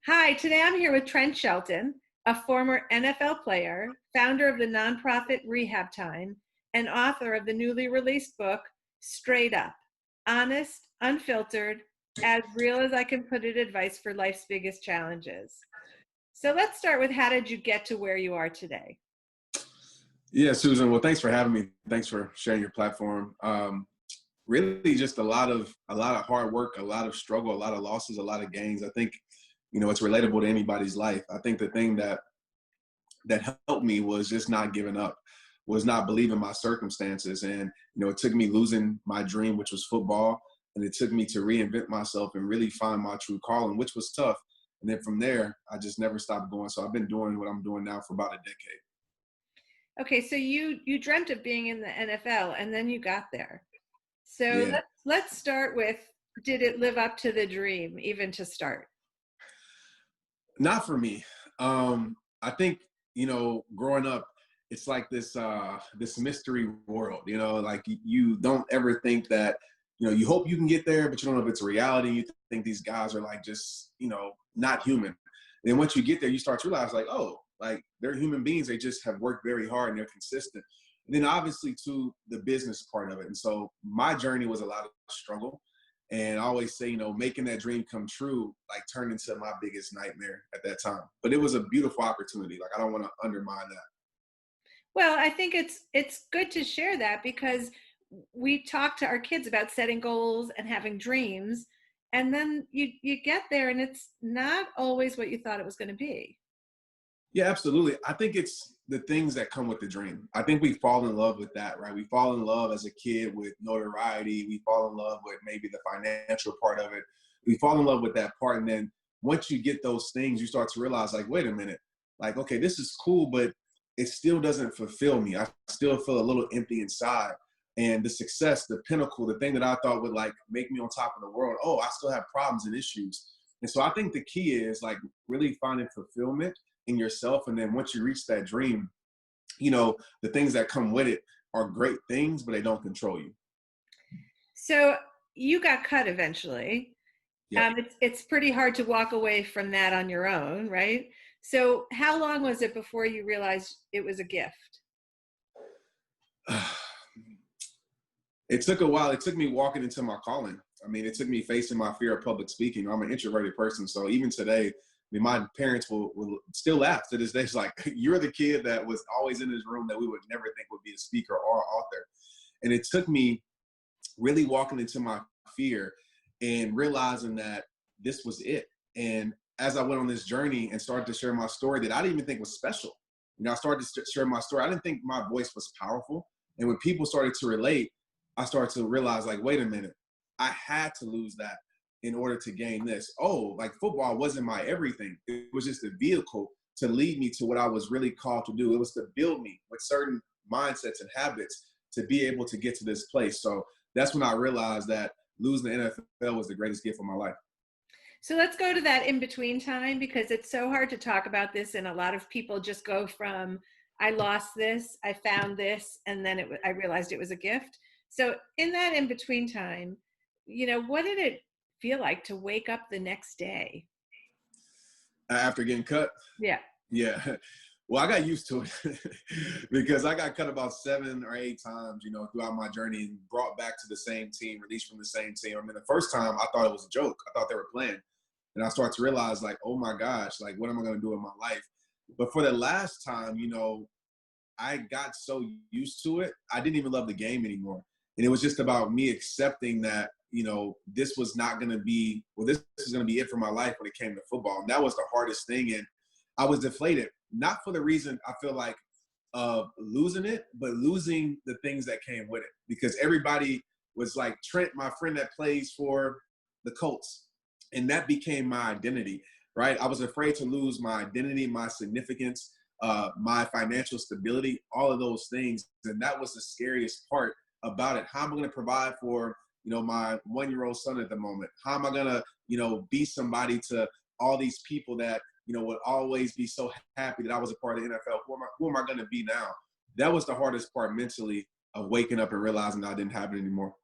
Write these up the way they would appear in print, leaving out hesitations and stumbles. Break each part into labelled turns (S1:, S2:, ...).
S1: Hi, today I'm here with Trent Shelton, a former NFL player, founder of the nonprofit Rehab Time, and author of the newly released book, Straight Up: Honest, Unfiltered, as Real as I Can Put It Advice for Life's Biggest Challenges. So let's start with, how did you get to where you are today?
S2: Yeah, Susan. Well, thanks for having me. Thanks for sharing your platform. Really, just a lot of hard work, a lot of struggle, a lot of losses, a lot of gains. I think, it's relatable to anybody's life. I think the thing that helped me was just not giving up, was not believing my circumstances, and it took me losing my dream, which was football, and it took me to reinvent myself and really find my true calling, which was tough. And then from there, I just never stopped going. So I've been doing what I'm doing now for about a decade.
S1: Okay, so you dreamt of being in the NFL and then you got there. So
S2: Yeah.
S1: let's start with, did it live up to the dream even to start?
S2: Not for me. I think, growing up, it's like this mystery world, like you don't ever think that, you hope you can get there, but you don't know if it's a reality. You think these guys are like just, not human. And then once you get there, you start to realize like, oh, like they're human beings. They just have worked very hard and they're consistent. And then obviously to the business part of it. And so my journey was a lot of struggle. And I always say, making that dream come true, like turned into my biggest nightmare at that time. But it was a beautiful opportunity. Like I don't want to undermine that.
S1: Well, I think it's good to share that, because we talk to our kids about setting goals and having dreams, and then you get there and it's not always what you thought it was going to be.
S2: Yeah, absolutely. I think it's the things that come with the dream. I think we fall in love with that, right? We fall in love as a kid with notoriety. We fall in love with maybe the financial part of it. We fall in love with that part. And then once you get those things, you start to realize, like, wait a minute, like, okay, this is cool, but it still doesn't fulfill me. I still feel a little empty inside. And the success, the pinnacle, the thing that I thought would like make me on top of the world, oh, I still have problems and issues. And so I think the key is like really finding fulfillment in yourself. And then once you reach that dream, the things that come with it are great things, but they don't control you.
S1: So you got cut eventually.
S2: Yep.
S1: It's pretty hard to walk away from that on your own, right? So how long was it before you realized it was a gift?
S2: It took a while. It took me walking into my calling. I mean, it took me facing my fear of public speaking. I'm an introverted person. So even today, I mean, my parents will still laugh to this day. It's like, you're the kid that was always in this room that we would never think would be a speaker or author. And it took me really walking into my fear and realizing that this was it. And as I went on this journey and started to share my story that I didn't even think was special, I started to share my story. I didn't think my voice was powerful. And when people started to relate, I started to realize, like, wait a minute, I had to lose that in order to gain this. Oh, like football wasn't my everything. It was just a vehicle to lead me to what I was really called to do. It was to build me with certain mindsets and habits to be able to get to this place. So that's when I realized that losing the NFL was the greatest gift of my life.
S1: So let's go to that in between time, because it's so hard to talk about this, and a lot of people just go from, I lost this, I found this, and then I realized it was a gift. So in that in between time, what did it feel like to wake up the next day?
S2: After getting cut,
S1: Yeah.
S2: yeah. Well, I got used to it because I got cut about 7 or 8 times, throughout my journey and brought back to the same team, released from the same team. I mean, the first time I thought it was a joke. I thought they were playing. And I started to realize, like, oh my gosh, like, what am I going to do in my life? But for the last time, I got so used to it, I didn't even love the game anymore. And it was just about me accepting that, this was not going to be, well, this is going to be it for my life when it came to football. And that was the hardest thing. And I was deflated, not for the reason I feel like of losing it, but losing the things that came with it. Because everybody was like, Trent, my friend that plays for the Colts. And that became my identity, right? I was afraid to lose my identity, my significance, my financial stability, all of those things. And that was the scariest part about it. How am I going to provide for, my 1-year-old son at the moment? How am I going to, be somebody to all these people that, would always be so happy that I was a part of the NFL? Who am I going to be now? That was the hardest part mentally, of waking up and realizing I didn't have it anymore.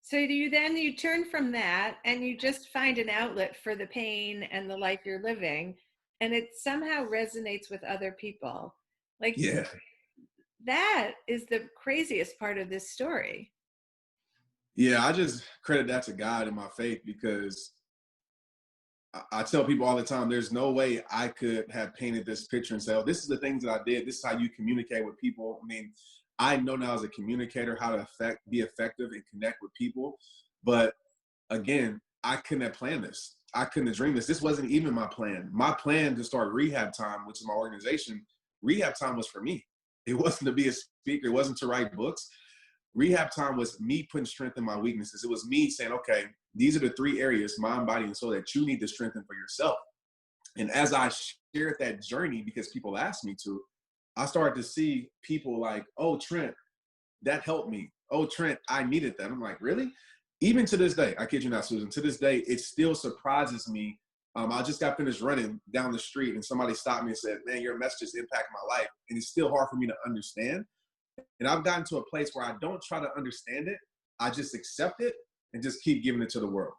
S1: So do you then you turn from that and you just find an outlet for the pain and the life you're living, and it somehow resonates with other people. Like
S2: Yeah.
S1: that is the craziest part of this story.
S2: Yeah, I just credit that to God and my faith because I tell people all the time, there's no way I could have painted this picture and say, oh, this is the things that I did. This is how you communicate with people. I mean, I know now as a communicator how to be effective and connect with people. But again, I couldn't have planned this. I couldn't have dreamed this. This wasn't even my plan. My plan to start Rehab Time, which is my organization, Rehab Time was for me. It wasn't to be a speaker. It wasn't to write books. Rehab Time was me putting strength in my weaknesses. It was me saying, okay, these are the three areas, mind, body, and soul, that you need to strengthen for yourself. And as I shared that journey, because people asked me to, I started to see people like, oh, Trent, that helped me. Oh, Trent, I needed that. I'm like, really? Even to this day, I kid you not, Susan, to this day, it still surprises me. I just got finished running down the street and somebody stopped me and said, man, your message has impacted my life. And it's still hard for me to understand. And I've gotten to a place where I don't try to understand it. I just accept it and just keep giving it to the world.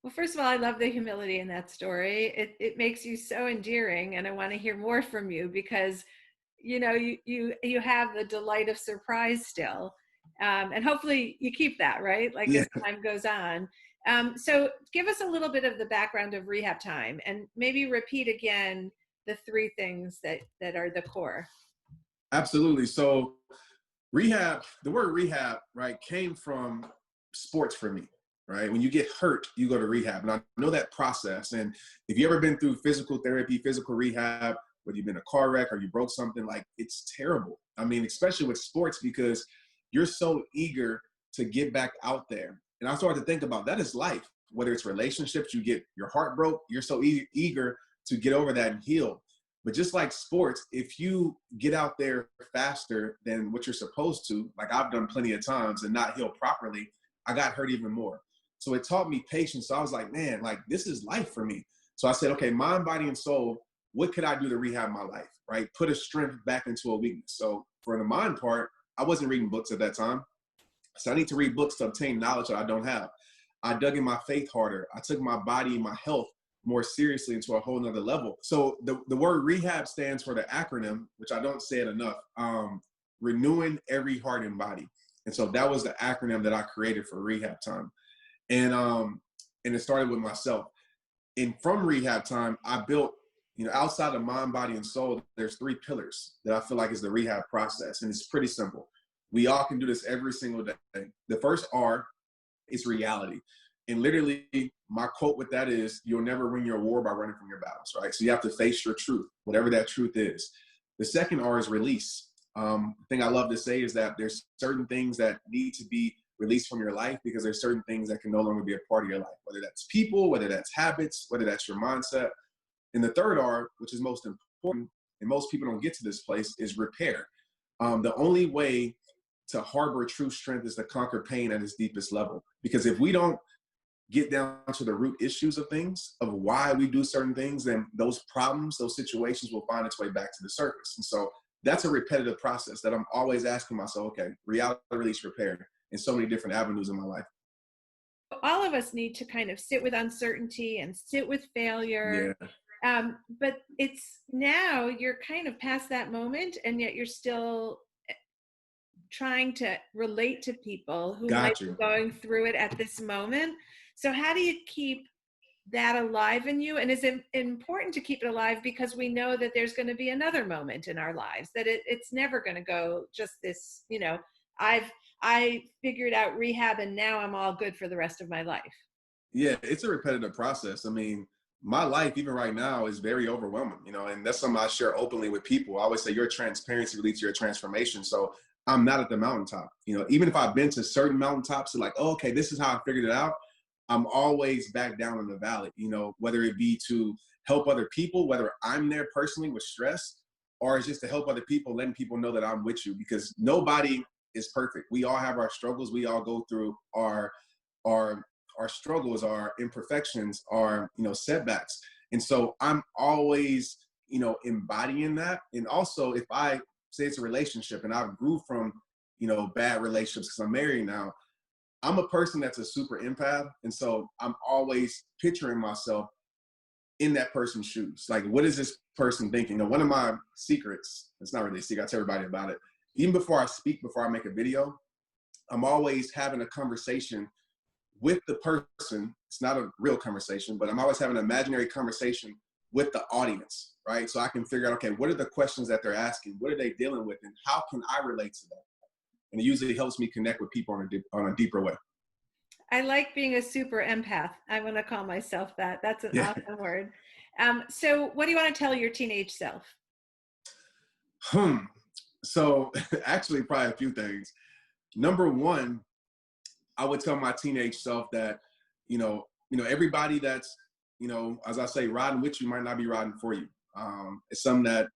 S1: Well, first of all, I love the humility in that story. It makes you so endearing, and I want to hear more from you because you have the delight of surprise still, and hopefully you keep that, right, like
S2: Yeah,
S1: as time goes on. So give us a little bit of the background of Rehab Time and maybe repeat again the three things that are the core.
S2: absolutely. So rehab, the word rehab, right, came from sports for me, right? When you get hurt, you go to rehab. And I know that process. And if you ever been through physical therapy, physical rehab, whether you've been in a car wreck or you broke something, like it's terrible. I mean, especially with sports, because you're so eager to get back out there. And I started to think about that is life, whether it's relationships, you get your heart broke, you're so eager to get over that and heal. But just like sports, if you get out there faster than what you're supposed to, like I've done plenty of times and not heal properly, I got hurt even more. So it taught me patience. So I was like, man, like this is life for me. So I said, okay, mind, body, and soul, what could I do to rehab my life, right? Put a strength back into a weakness. So for the mind part, I wasn't reading books at that time. So I need to read books to obtain knowledge that I don't have. I dug in my faith harder. I took my body and my health more seriously into a whole nother level. So the word rehab stands for the acronym, which I don't say it enough, renewing every heart and body. And so that was the acronym that I created for Rehab Time. And it started with myself. And from Rehab Time, I built, outside of mind, body, and soul, there's three pillars that I feel like is the rehab process. And it's pretty simple. We all can do this every single day. The first R is reality. And literally, my quote with that is, you'll never win your war by running from your battles, right? So you have to face your truth, whatever that truth is. The second R is release. The thing I love to say is that there's certain things that need to be released from your life because there's certain things that can no longer be a part of your life, whether that's people, whether that's habits, whether that's your mindset. And the third R, which is most important, and most people don't get to this place, is repair. The only way to harbor true strength is to conquer pain at its deepest level. Because if we don't get down to the root issues of things, of why we do certain things, then those problems, those situations will find its way back to the surface. And so that's a repetitive process that I'm always asking myself, okay, reality, release, repair, in so many different avenues in my life.
S1: All of us need to kind of sit with uncertainty and sit with failure.
S2: Yeah,
S1: But it's now you're kind of past that moment, and yet you're still trying to relate to people who might
S2: got
S1: be
S2: you.
S1: going through it at this moment. So, how do you keep that alive in you? And is it important to keep it alive because we know that there's going to be another moment in our lives, that it's never going to go just this, I figured out rehab and now I'm all good for the rest of my life.
S2: Yeah, it's a repetitive process. I mean, my life, even right now, is very overwhelming, and that's something I share openly with people. I always say your transparency leads to your transformation. So I'm not at the mountaintop. Even if I've been to certain mountaintops, like, oh, okay, this is how I figured it out. I'm always back down in the valley, whether it be to help other people, whether I'm there personally with stress, or it's just to help other people, letting people know that I'm with you, because nobody is perfect. We all have our struggles. We all go through our our struggles, our imperfections, our setbacks. And so I'm always embodying that. And also, if I say it's a relationship and I've grew from bad relationships because I'm married now, I'm a person that's a super empath. And so I'm always picturing myself in that person's shoes. Like, what is this person thinking? One of my secrets, it's not really a secret, I tell everybody about it. Even before I speak, before I make a video, I'm always having a conversation with the person. It's not a real conversation, but I'm always having an imaginary conversation with the audience, right? So I can figure out, okay, what are the questions that they're asking? What are they dealing with? And how can I relate to that? And it usually helps me connect with people on a deeper way.
S1: I like being a super empath. I want to call myself that. That's an
S2: Yeah.
S1: awesome word. So what do you want to tell your teenage self?
S2: Hmm. So actually, probably a few things. Number one, I would tell my teenage self that, everybody that's, as I say, riding with you might not be riding for you. It's something that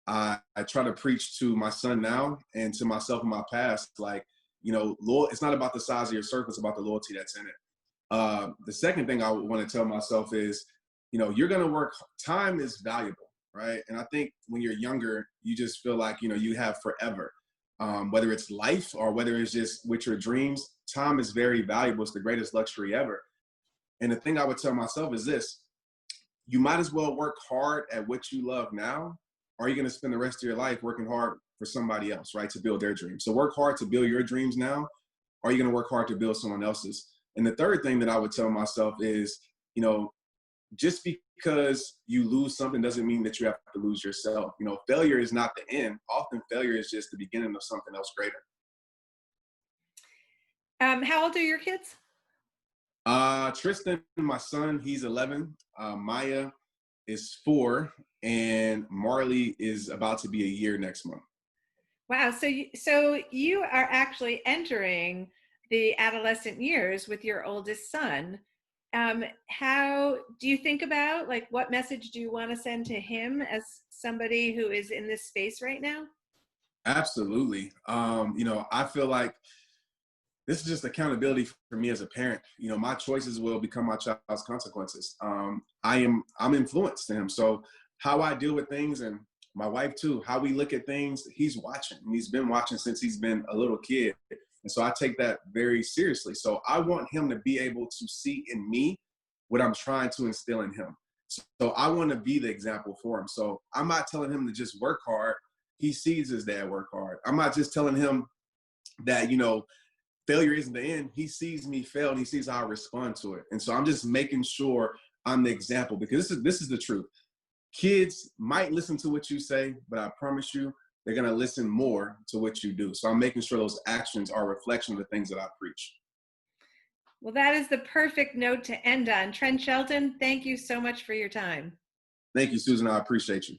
S2: I try to preach to my son now and to myself in my past. Like, it's not about the size of your circle, it's about the loyalty that's in it. The second thing I want to tell myself is, you're going to work, time is valuable, right? And I think when you're younger, you just feel like, you have forever. Whether it's life or whether it's just with your dreams, time is very valuable. It's the greatest luxury ever. And the thing I would tell myself is this: you might as well work hard at what you love now, or you're going to spend the rest of your life working hard for somebody else, right? To build their dreams. So work hard to build your dreams now, or you're going to work hard to build someone else's. And the third thing that I would tell myself is, just because you lose something doesn't mean that you have to lose yourself. Failure is not the end. Often failure is just the beginning of something else greater.
S1: How old are your kids?
S2: Tristan, my son, he's 11. Maya is 4, and Marley is about to be a year next month.
S1: Wow. So you are actually entering the adolescent years with your oldest son. How do you think about, like, what message do you want to send to him as somebody who is in this space right now?
S2: Absolutely. I feel like this is just accountability for me as a parent. My choices will become my child's consequences. I'm influenced to him. So how I deal with things, and my wife too, how we look at things, he's watching. And he's been watching since he's been a little kid. And so I take that very seriously. So I want him to be able to see in me what I'm trying to instill in him. So I want to be the example for him. So I'm not telling him to just work hard. He sees his dad work hard. I'm not just telling him that, failure isn't the end. He sees me fail and he sees how I respond to it. And so I'm just making sure I'm the example, because this is the truth. Kids might listen to what you say, but I promise you, they're going to listen more to what you do. So I'm making sure those actions are a reflection of the things that I preach.
S1: Well, that is the perfect note to end on. Trent Shelton, thank you so much for your time.
S2: Thank you, Susan. I appreciate you.